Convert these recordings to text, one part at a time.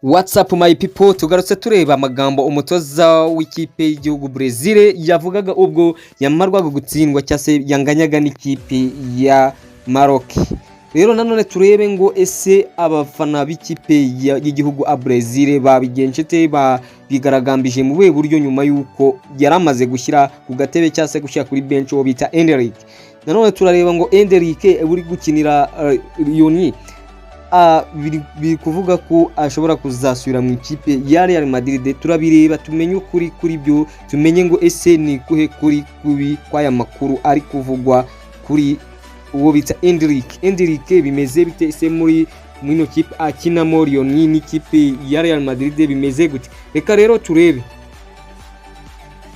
What's up my people, tugarutse tureba amagambo umutoza w'ikipe y'igihugu Brazil yavugaga ubwo yamarwaga gutsindwa cyase yanganyaga n'ikipe ya Maroc. Rero nanone turebe ngo ese abafana b'ikipe y'igihugu a Brazil babigenshete bigaragambije mu we buryo nyuma yuko yaramaze gushyira ku gatebe cyase gushyira kuri bench wo bita Endrick. Nanone turareba ngo Endrick uri gukinira Lyon biri kuvuga ko ashobora kuzasubira mu ikipe ya Real Madrid. Turabireba tumenye ukuri kuri byo, tumenye ngo ese ni kuhe kuri kubi kwaya makuru ari kuvugwa kuri uwo bita Endrick bimeze bite ese muri mwino kipe akinamo Lyon n'ikipe ya Real Madrid bimeze gute? Reka rero turebe,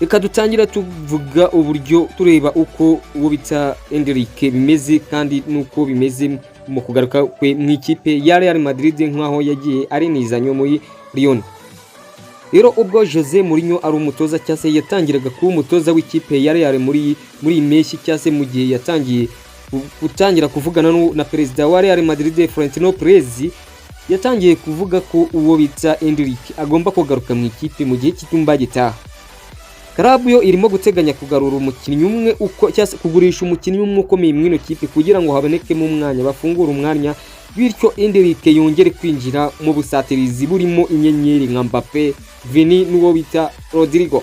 reka dutangira tuvuga uburyo tureba uko uwo bita Endrick bimeze kandi nuko bimeze mu kugaruka kwe mu ikipe ya Real Madrid nk'aho yagiye ari nizanyo muri Lyon. Rero ubwo Jose Mourinho ari umutoza cyase yatangiraga kuba umutoza w'ikipe ya Real muri Messi cyase mu gihe yatangiye gutangira kuvugana na perezida wa Real Madrid Florentino Perez, yatangiye kuvuga ko uwo bita Endrick agomba kugaruka mu ikipe mu gihe cy'itumba gitaha. Club yo irimo guteganya kugarura umukinnyi umwe uko cyase kugurisha umukinnyi umwe ukomeye mwino kipe kugira ngo habonekemo umwanya bafungura umwanya, bityo Endrick yongere kwinjira mu busatirizi burimo inyenyeri nka Mbappe, Vini n'uwo bita Rodrigo.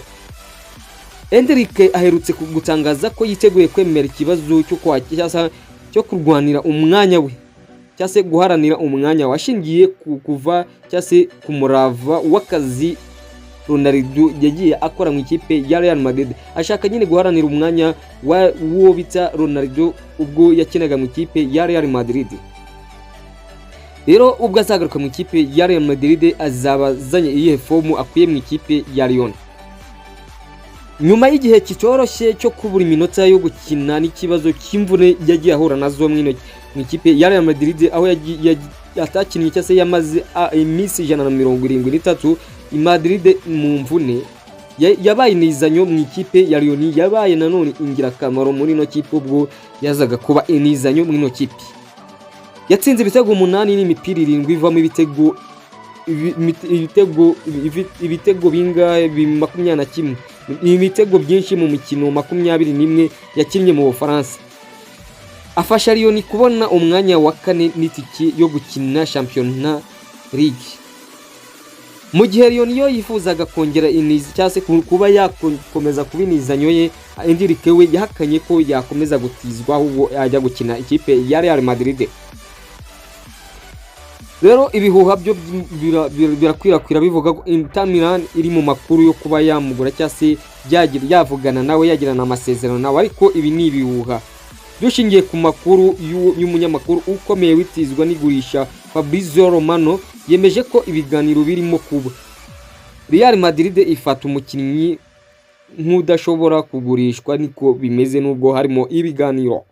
Endrick aherutse gutangaza ko yiteguye kwemera ikibazo cyo kurwanira umwanya we cyase guharanira umwanya washingiye kuva cyase ku murava w'akazi Ronaldo yagiye akora mu ikipe ya Real Madrid. Ashaka nyine guharanira umwanya w'uwo bita Ronaldo ubwo yakinaga mu ikipe ya Real Madrid. Rero ubwo azagaruka mu ikipe ya Real Madrid azabazanye iyihe fomu akwiye mu ikipe ya Lyon. Nyuma y'igihe kitoroshye cyo kubura iminota yo gukina n'ikibazo cy'imvune yagiye ahura nazo mu ikipe ya Real Madrid, aho yatakinnye cyase yamaze iminsi 173 i Madrid mu mvune, yabaye nizanyo mu ikipe ya Lyon, yabaye nanone ingirakamaro muri no kipe ubwo yazaga kuba nizanyo mu ino kipe. Yatsinze ibitego 8 n'imipira 7 ivamo ibitego bingahe 21, ibitego byinshi mu mikino 21 yakinnye mu Bufaransa. Afasha Lyon kubona umwanya wa 4 n'itiki yo gukina Champions League. Mu gihe Lyon yo yifuzaga kongera inizi cyase kuba yakomeza kubinizanyo ye, Endrick we yahakanye ko yakomeza gutizwa ahubwo ajya gukina ikipe ya Real Madrid. Rero ibihuha byo birakwirakwira bivuga ko Inter Milan iri mu makuru yo kuba yamugura cyase yavugana nawe yagirana amasezerano nawe, ariko ibi ni ibihuha. Dushingiye ku makuru y'umunyamakuru ukomeye witizwa n'igurisha Fabrizio Romano, yemeje ko ibiganiro birimo kuba Real Madrid ifata umukinnyi nk'udashobora kugurishwa, niko bimeze nubwo harimo ibiganiro.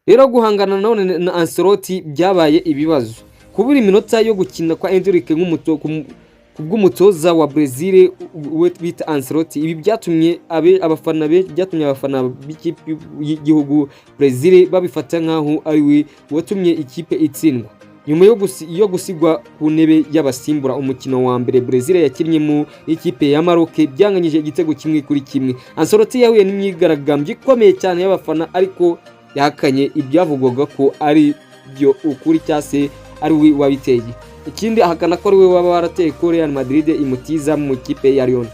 Rero guhangana none na Ancelotti byabaye ibibazo. Kubura iminota yo gukina kwa Endrick kubw'umutoza wa Brazil bita Ancelotti, ibi byatumye abafana b'ikipe y'igihugu Brazil babifata nkaho ari we watumye ikipe itsindwa. Nyuma yo gusigwa ku ntebe y'abasimbura umukino wa mbere Brazil yakinnyemo ikipe ya Maroc byanganyije igitego 1-1. Ancelotti yahuye n'imyigaragambyo ikomeye cyane y'abafana, ariko yahakanye ibyavugwaga ko ari byo ukuri cyase ari we wabiteye. Ikindi ahakana ko ari we waba warateye ko Real Madrid imutiza mu ikipe ya Lyon.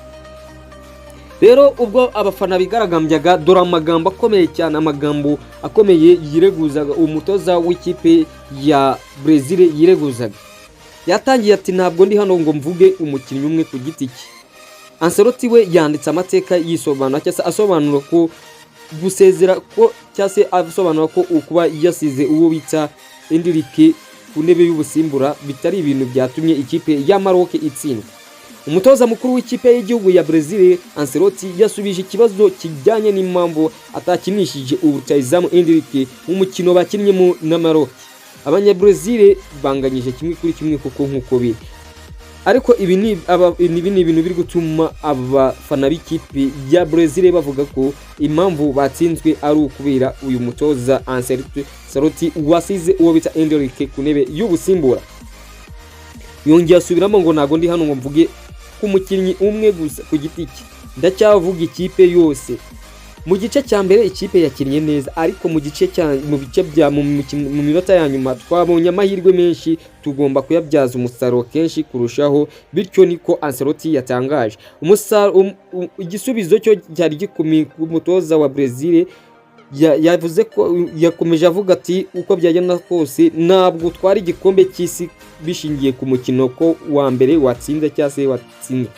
Rero ubwo abafana bigaragambyaga, dora amagambo akomeye cyane, amagambo akomeye yireguzaga umutoza w'ikipe ya Brazil yireguzaga. Yatangiye ati ntabwo ndi hano ngo mvuge umukinnyi umwe ku giti cye. Ancelotti we yanditse amateka yisobanura cyase asobanura ko gusezera ko cyase asobanura ko ukuba yasize uwo bita Endrick ku ntebe y'ubusimbura bitari ibintu byatumye ikipe ya Maroc itsindwa. Umutoza mukuru w'ikipe y'igihugu ya Brazil Ancelotti yasubije ikibazo kijyanye n'impamvu atakinishije ubutayizamu Endrick mu mukino bakinnyemo na Maroc. Abanya-Brazil banganyije 1-1 kuko nkuko biri. Ariko ibi ni ibintu biri gutuma abafana b'ikipe ya Brazil bavuga ko impamvu batsinzwe ari ukubera uyu mutoza Ancelotti wasize uwo bita Endrick ku ntebe y'ubusimbura. yongeye asubiramo ngo ntago ndi hano ngo mvuge ku mukinnyi umwe gusa ku giti cye, ndacyavuga ikipe yose. Mu gice cya mbere ikipe yakinnye neza, ariko mu minota ya nyuma twabonye amahirwe menshi, tugomba kuyabyaza umusaruro kenshi kurushaho, bityo niko Ancelotti yatangaje. Igisubizo cyo cyari gikomeye ku mutoza wa Brazil, yavuze ko yakomeje avuga ati uko byagenda kose ntabwo twari igikombe cy'isi bishingiye ku mukino ko wa mbere watsinze cyangwa se watsinze,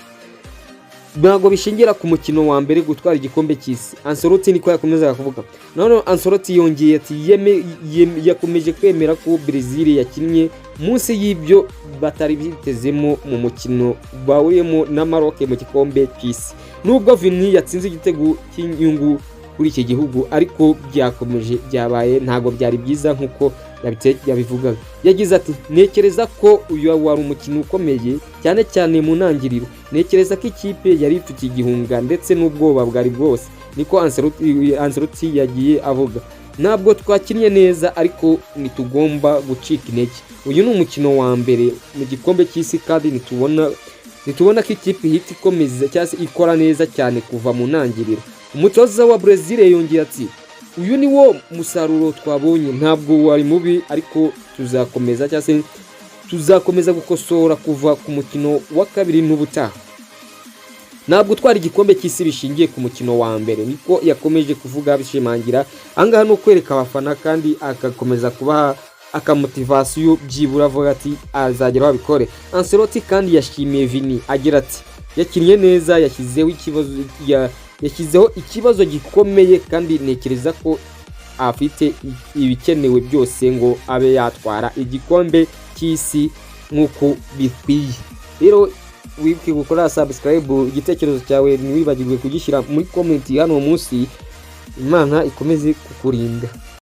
ntabwo bishingira ku mukino wa mbere gutwara igikombe cy'isi. Ancelotti niko yakomeza kuvuga. None Ancelotti yongeye ati yakomeje kwemera ko Brazil yakinnye munsi y'ibyo batari bitezemo mu mukino bahuriyemo na Maroc mu gikombe cy'isi. Nubwo Vini yatsinze igitego cy'inyungu kuri iki gihugu, ariko byakomeje byabaye ntabwo byari byiza nkuko yabivugaga. Yagize ati nekereza ko uyu wari umukino ukomeye cyane cyane mu ntangiriro, nekereza ko ikipe yari ifite igihunga ndetse n'ubwoba bwari bwose, niko Ancelotti yagiye avuga. Ntabwo twakinnye neza, ariko ntitugomba gucika intege. Uyu ni umukino wa mbere mu gikombe cy'isi, kandi nitubona ko ikipe ihita ikomeza cyangwa se ikora neza cyane kuva mu ntangiriro. Umutoza wa Brazil yongeye ati uyu ni wo musaruro twabonye, ntabwo wari mubi, ariko tuzakomeza gukosora kuva ku mukino wa kabiri n'ubutaha. Ntabwo twari igikombe cy'isi bishingiye ku mukino wa mbere, niko yakomeje kuvuga bishimangira. Angaha no kwereka abafana kandi akakomeza kubaha akamotivasiyo, byibura avuga ati azagera babikore. Ancelotti kandi yashimiye Vini agira ati yakinnye neza, yashyizeho ikibazo gikomeye, kandi nekereza ko afite ibikenewe byose ngo abe yatwara igikombe cy'isi nk'uko bikwiye. Rero wibuke gukora subscribe, igitekerezo cyawe ntiwibagirwe kugishyira muri comment hano munsi. Imana ikomeze kukurinda.